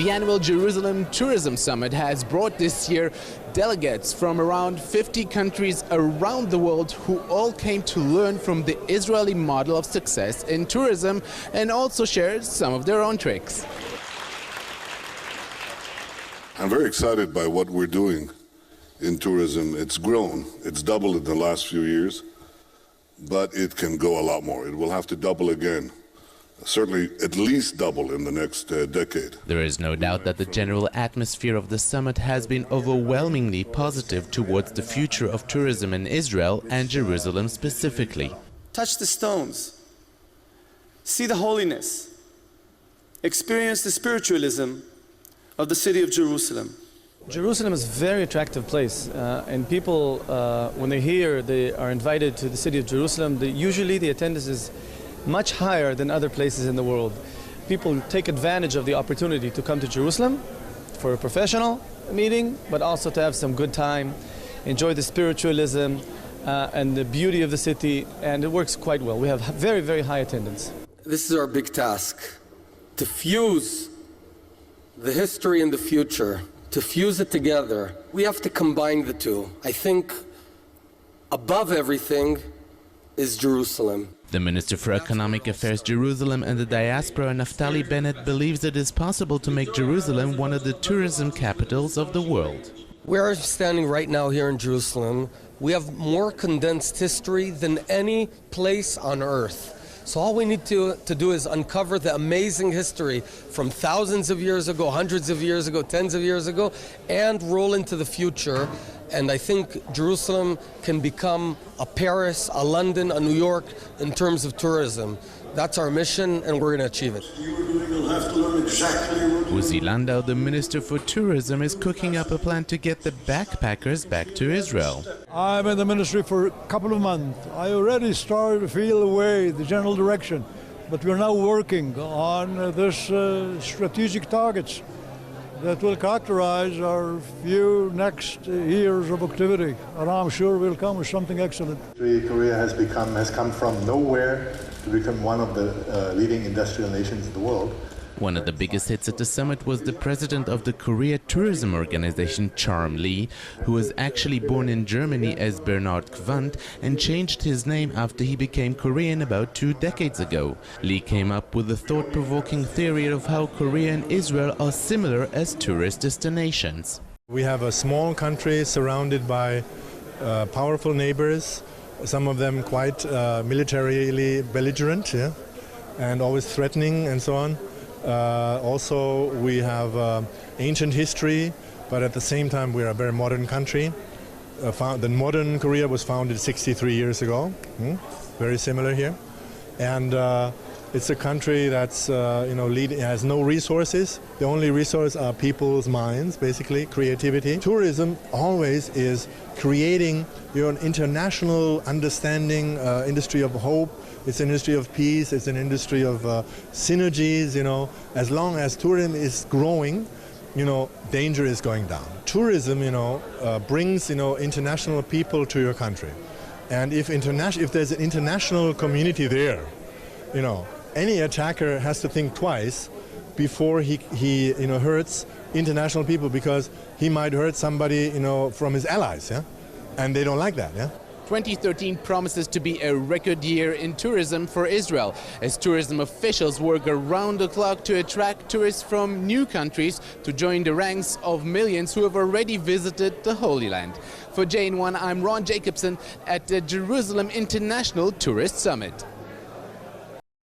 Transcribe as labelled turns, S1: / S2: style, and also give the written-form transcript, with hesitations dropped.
S1: The annual Jerusalem Tourism Summit has brought this year delegates from around 50 countries around the world who all came to learn from the Israeli model of success in tourism and also shared some of their own tricks.
S2: I'm very excited by what we're doing in tourism. It's grown. It's doubled in the last few years, but it can go a lot more. It will have to double again. Certainly at least double in the next decade.
S1: There is no doubt that the general atmosphere of the summit has been overwhelmingly positive towards the future of tourism in Israel and Jerusalem specifically.
S3: Touch the stones, see the holiness, experience the spiritualism of the city of Jerusalem.
S4: Jerusalem is a very attractive place, and people, when they are invited to the city of Jerusalem, usually the attendance is much higher than other places in the world. People take advantage of the opportunity to come to Jerusalem for a professional meeting, but also to have some good time, enjoy the spiritualism and the beauty of the city, and it works quite well. We have very, very high attendance.
S5: This is our big task, to fuse the history and the future, to fuse it together. We have to combine the two. I think above everything is Jerusalem.
S1: The Minister for Economic Affairs Jerusalem and the Diaspora, Naftali Bennett, believes it is possible to make Jerusalem one of the tourism capitals of the world.
S5: We are standing right now here in Jerusalem. We have more condensed history than any place on earth. So all we need to do is uncover the amazing history from thousands of years ago, hundreds of years ago, tens of years ago, and roll into the future. And I think Jerusalem can become a Paris, a London, a New York in terms of tourism. That's our mission, and we're going to achieve it.
S1: Uzi Landau, the Minister for Tourism, is cooking up a plan to get the backpackers back to Israel.
S6: I'm in the ministry for a couple of months. I already started to feel the way, the general direction, but we're now working on this strategic targets that will characterize our few next years of activity, and I'm sure we'll come with something excellent.
S7: Korea has come from nowhere to become one of the leading industrial nations in the world.
S1: One of the biggest hits at the summit was the president of the Korea tourism organization, Charm Lee, who was actually born in Germany as Bernard Quandt and changed his name after he became Korean about 2 decades ago. Lee came up with the thought-provoking theory of how Korea and Israel are similar as tourist destinations.
S8: We have a small country surrounded by powerful neighbors, some of them quite militarily belligerent, yeah, and always threatening and so on. Also, we have ancient history, but at the same time, we're a very modern country. The modern Korea was founded 63 years ago, very similar here. And it's a country that's, has no resources. The only resource are people's minds, basically, creativity. Tourism always is creating an international understanding, industry of hope. It's an industry of peace, it's an industry of synergies, As long as tourism is growing, danger is going down. Tourism, brings, international people to your country. And if there's an international community there, any attacker has to think twice before he hurts international people, because he might hurt somebody, from his allies, yeah? And they don't like that, yeah?
S1: 2013 promises to be a record year in tourism for Israel, as tourism officials work around the clock to attract tourists from new countries to join the ranks of millions who have already visited the Holy Land. For JN1, I'm Jacobsohn at the Jerusalem International Tourist Summit.